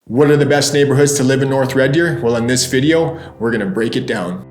What are the best neighborhoods to live in North Red Deer? Well, in this video, we're gonna break it down.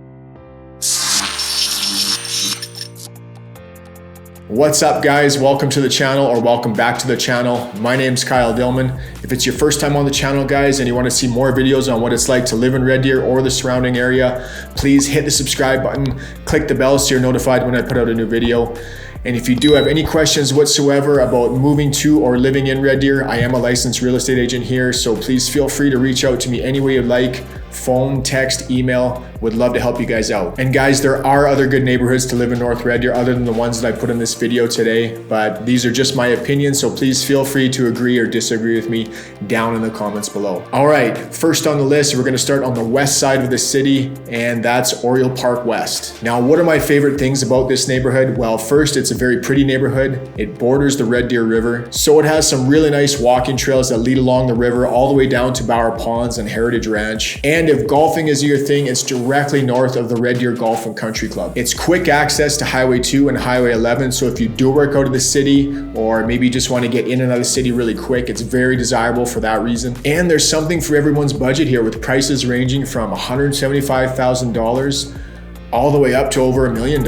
What's up guys, welcome to the channel, or welcome back to the channel. My name's Kyle Dillman. If it's your first time on the channel guys and you want to see more videos on what it's like to live in Red Deer or the surrounding area, please hit the subscribe button, click the bell so you're notified when I put out a new video. And if you do have any questions whatsoever about moving to or living in Red Deer, I am a licensed real estate agent here, so please feel free to reach out to me any way you'd like. Phone, text, email, would love to help you guys out. And guys, there are other good neighborhoods to live in North Red Deer other than the ones that I put in this video today, but these are just my opinions, so please feel free to agree or disagree with me down in the comments below. All right, first on the list, we're gonna start on the west side of the city, and that's Oriole Park West. Now, what are my favorite things about this neighborhood? Well, first, it's a very pretty neighborhood. It borders the Red Deer River, so it has some really nice walking trails that lead along the river all the way down to Bower Ponds and Heritage Ranch. And if golfing is your thing, it's directly north of the Red Deer Golf and Country Club. It's quick access to Highway 2 and Highway 11, so if you do work out of the city or maybe you just want to get in and out of the city really quick, it's very desirable for that reason. And there's something for everyone's budget here, with prices ranging from $175,000 all the way up to over $1 million.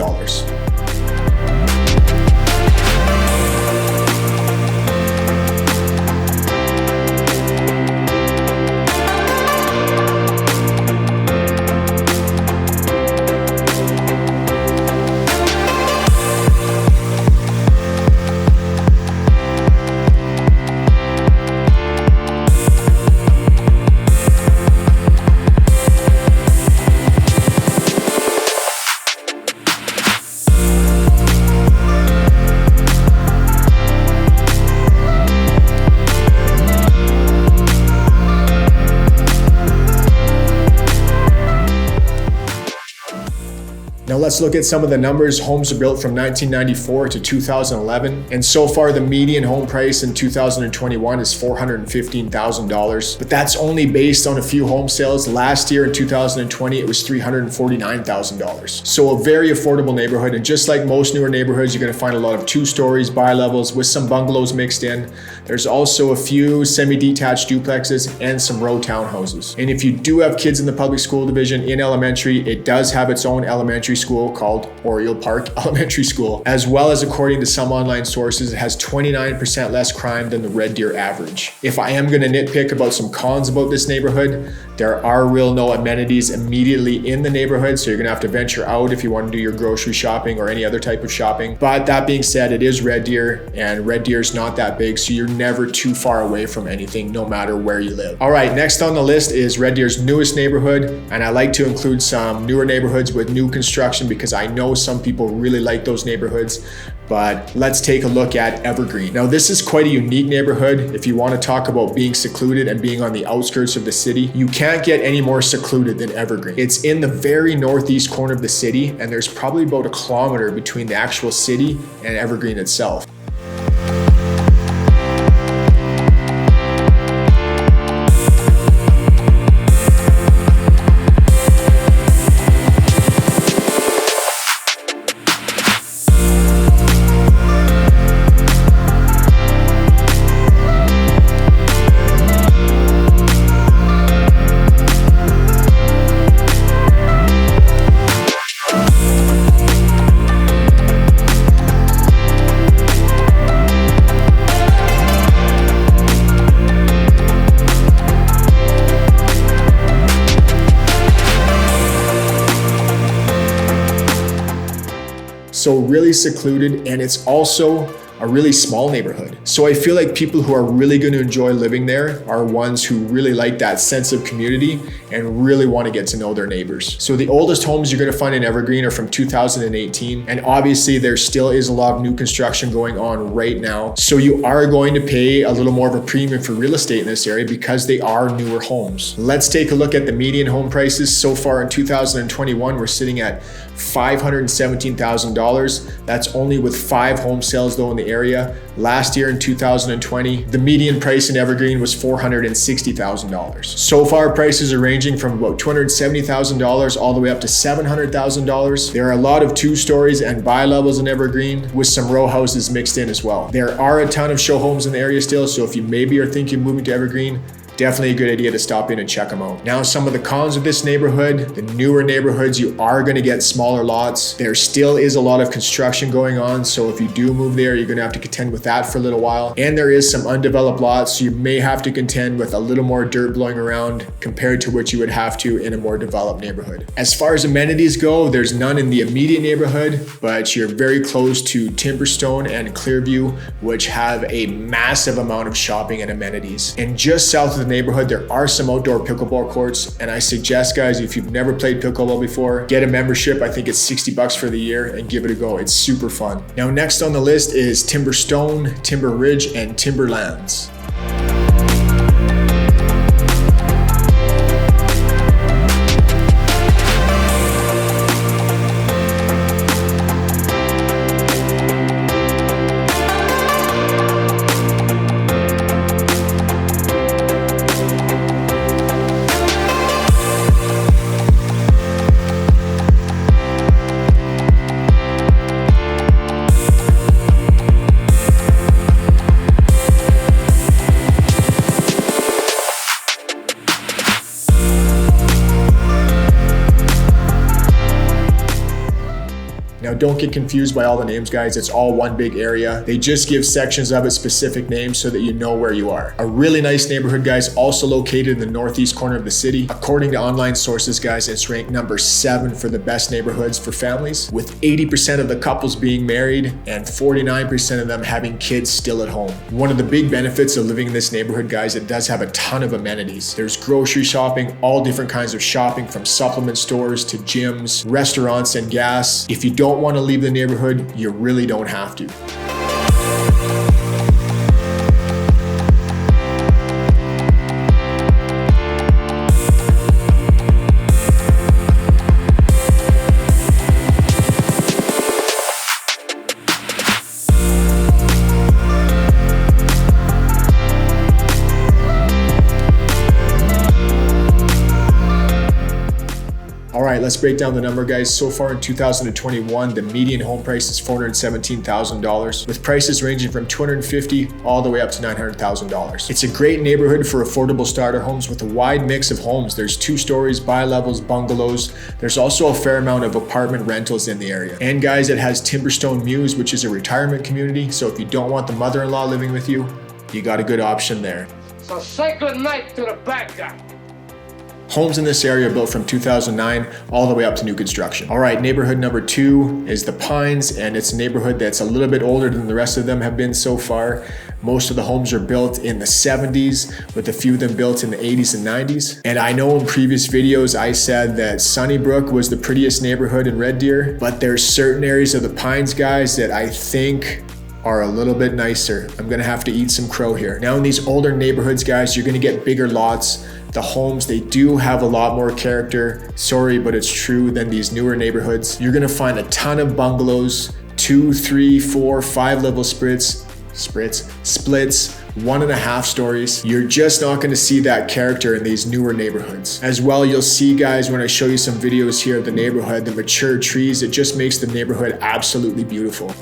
Now let's look at some of the numbers. Homes are built from 1994 to 2011, and so far the median home price in 2021 is $415,000, but that's only based on a few home sales. Last year in 2020, it was $349,000. So a very affordable neighborhood, and just like most newer neighborhoods, you're gonna find a lot of 2 stories, bi-levels with some bungalows mixed in. There's also a few semi-detached duplexes and some row townhouses. And if you do have kids in the public school division in elementary, it does have its own elementary school called Oriole Park Elementary School, as well as, according to some online sources, it has 29% less crime than the Red Deer average. If I am going to nitpick about some cons about this neighborhood, there are no amenities immediately in the neighborhood, so you're going to have to venture out if you want to do your grocery shopping or any other type of shopping. But that being said, it is Red Deer, and Red Deer is not that big, so you're never too far away from anything, no matter where you live. All right, next on the list is Red Deer's newest neighborhood, and I like to include some newer neighborhoods with new construction because I know some people really like those neighborhoods. But let's take a look at Evergreen. Now, this is quite a unique neighborhood. If you want to talk about being secluded and being on the outskirts of the city, you can't get any more secluded than Evergreen. It's in the very northeast corner of the city, and there's probably about 1 kilometer between the actual city and Evergreen itself. So really secluded, and it's also a really small neighborhood. So I feel like people who are really going to enjoy living there are ones who really like that sense of community and really want to get to know their neighbors. So the oldest homes you're going to find in Evergreen are from 2018. And obviously there still is a lot of new construction going on right now. So you are going to pay a little more of a premium for real estate in this area because they are newer homes. Let's take a look at the median home prices. So far in 2021, we're sitting at $517,000. That's only with 5 home sales though in the area. Last year in 2020, the median price in Evergreen was $460,000. So far, prices are ranging from about $270,000 all the way up to $700,000. There are a lot of 2 stories and buy levels in Evergreen with some row houses mixed in as well. There are a ton of show homes in the area still, so if you maybe are thinking of moving to Evergreen, definitely a good idea to stop in and check them out. Now, some of the cons of this neighborhood, the newer neighborhoods, you are going to get smaller lots. There still is a lot of construction going on, so if you do move there, you're going to have to contend with that for a little while. And there is some undeveloped lots, so you may have to contend with a little more dirt blowing around compared to what you would have to in a more developed neighborhood. As far as amenities go, there's none in the immediate neighborhood, but you're very close to Timberstone and Clearview, which have a massive amount of shopping and amenities. And just south of the neighborhood, there are some outdoor pickleball courts, and I suggest, guys, if you've never played pickleball before, get a membership. I think it's $60 for the year, and give it a go. It's super fun. Now, next on the list is Timberstone, Timber Ridge, and Timberlands. Now, don't get confused by all the names, guys. It's all one big area. They just give sections of it specific names so that you know where you are. A really nice neighborhood, guys, also located in the northeast corner of the city. According to online sources, guys, it's ranked number 7 for the best neighborhoods for families, with 80% of the couples being married and 49% of them having kids still at home. One of the big benefits of living in this neighborhood, guys, it does have a ton of amenities. There's grocery shopping, all different kinds of shopping, from supplement stores to gyms, restaurants, and gas. If you don't want to leave the neighborhood, you really don't have to. All right, let's break down the number, guys. So far in 2021, the median home price is $417,000, with prices ranging from $250,000 all the way up to $900,000. It's a great neighborhood for affordable starter homes with a wide mix of homes. There's 2 stories, bi-levels, bungalows. There's also a fair amount of apartment rentals in the area. And guys, it has Timberstone Mews, which is a retirement community. So if you don't want the mother-in-law living with you, you got a good option there. So say good night to the bad guy. Homes in this area are built from 2009 all the way up to new construction. All right, neighborhood number 2 is the Pines, and it's a neighborhood that's a little bit older than the rest of them have been so far. Most of the homes are built in the 70s, with a few of them built in the 80s and 90s. And I know in previous videos I said that Sunnybrook was the prettiest neighborhood in Red Deer, but there's certain areas of the Pines, guys, that I think are a little bit nicer. I'm gonna have to eat some crow here. Now, in these older neighborhoods, guys, you're gonna get bigger lots. The homes, they do have a lot more character, sorry, but it's true, than these newer neighborhoods. You're gonna find a ton of bungalows, 2, 3, 4, 5 level splits, 1.5 stories. You're just not gonna see that character in these newer neighborhoods. As well, you'll see, guys, when I show you some videos here of the neighborhood, the mature trees, it just makes the neighborhood absolutely beautiful.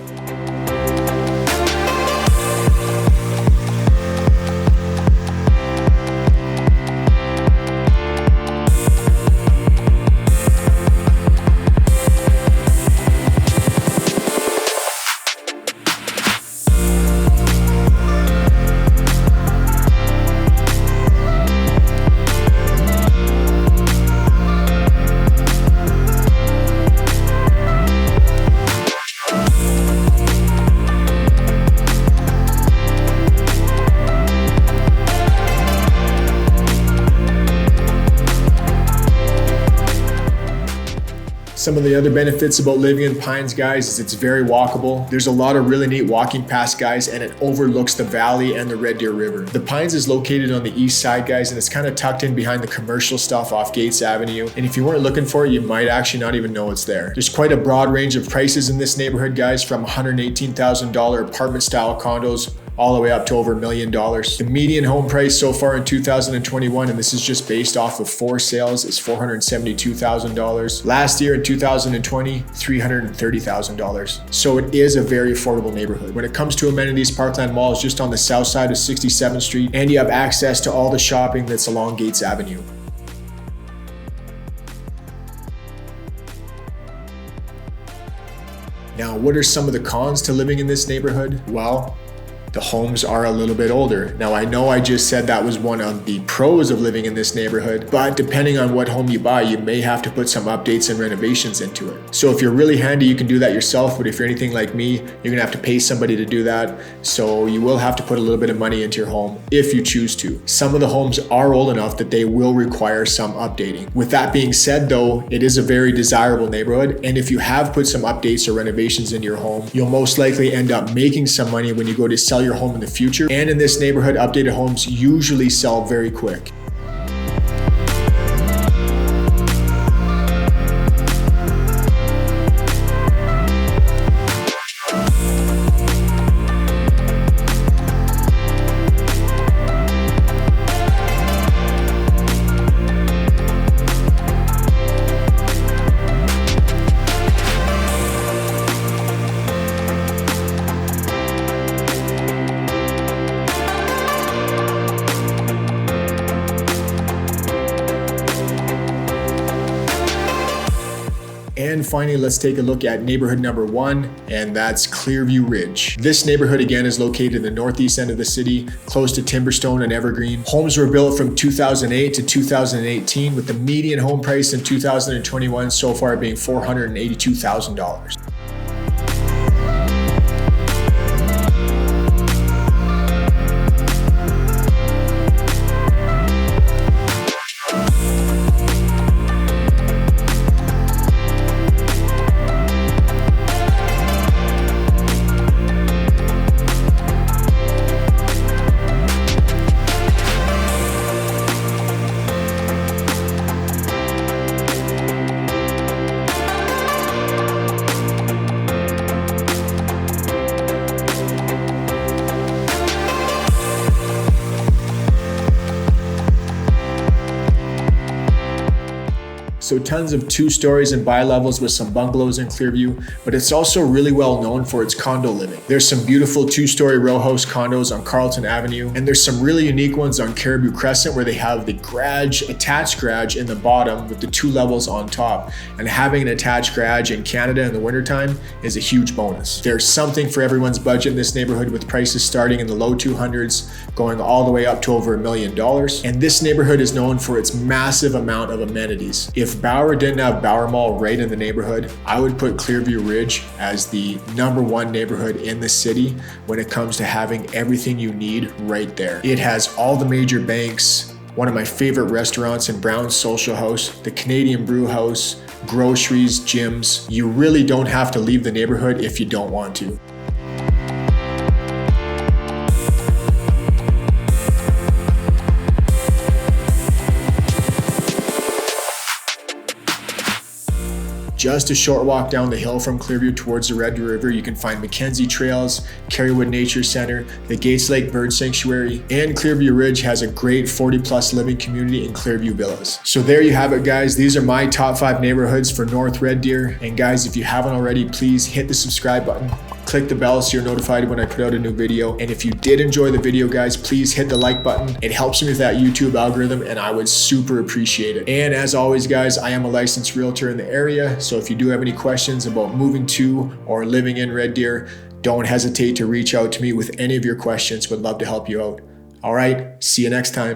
Some of the other benefits about living in Pines, guys, is it's very walkable. There's a lot of really neat walking paths, guys, and it overlooks the valley and the Red Deer River. The Pines is located on the east side, guys, and it's kind of tucked in behind the commercial stuff off Gates Avenue. And if you weren't looking for it, you might actually not even know it's there. There's quite a broad range of prices in this neighborhood, guys, from $118,000 apartment style condos all the way up to over $1 million. The median home price so far in 2021, and this is just based off of 4 sales, is $472,000. Last year in 2020, $330,000. So it is a very affordable neighborhood. When it comes to amenities, Parkland Mall is just on the south side of 67th Street, and you have access to all the shopping that's along Gates Avenue. Now, what are some of the cons to living in this neighborhood? Well, the homes are a little bit older. Now, I know I just said that was one of the pros of living in this neighborhood, but depending on what home you buy, you may have to put some updates and renovations into it. So if you're really handy, you can do that yourself, but if you're anything like me, you're gonna have to pay somebody to do that. So you will have to put a little bit of money into your home if you choose to. Some of the homes are old enough that they will require some updating. With that being said though, it is a very desirable neighborhood, and if you have put some updates or renovations in your home, you'll most likely end up making some money when you go to sell your home in the future. And in this neighborhood, updated homes usually sell very quick. And finally, let's take a look at neighborhood number 1, and that's Clearview Ridge. This neighborhood again is located in the northeast end of the city, close to Timberstone and Evergreen. Homes were built from 2008 to 2018, with the median home price in 2021 so far being $482,000. So tons of 2 stories and bi-levels with some bungalows in Clearview, but it's also really well known for its condo living. There's some beautiful 2-story row house condos on Carlton Avenue, and there's some really unique ones on Caribou Crescent where they have the garage, attached garage in the bottom with the 2 levels on top. And having an attached garage in Canada in the wintertime is a huge bonus. There's something for everyone's budget in this neighborhood, with prices starting in the low 200s, going all the way up to over $1 million. And this neighborhood is known for its massive amount of amenities. If Bauer didn't have Bauer Mall right in the neighborhood, I would put Clearview Ridge as the #1 neighborhood in the city when it comes to having everything you need right there. It has all the major banks, one of my favorite restaurants in Brown's Social House, the Canadian Brew House, groceries, gyms. You really don't have to leave the neighborhood if you don't want to. Just a short walk down the hill from Clearview towards the Red Deer River, you can find Mackenzie Trails, Kerrywood Nature Center, the Gates Lake Bird Sanctuary, and Clearview Ridge has a great 40+ living community in Clearview Villas. So there you have it, guys. These are my top 5 neighborhoods for North Red Deer. And guys, if you haven't already, please hit the subscribe button. Click the bell so you're notified when I put out a new video. And if you did enjoy the video, guys, please hit the like button. It helps me with that YouTube algorithm, and I would super appreciate it. And as always, guys, I am a licensed realtor in the area. So if you do have any questions about moving to or living in Red Deer, don't hesitate to reach out to me with any of your questions. Would love to help you out. All right, see you next time.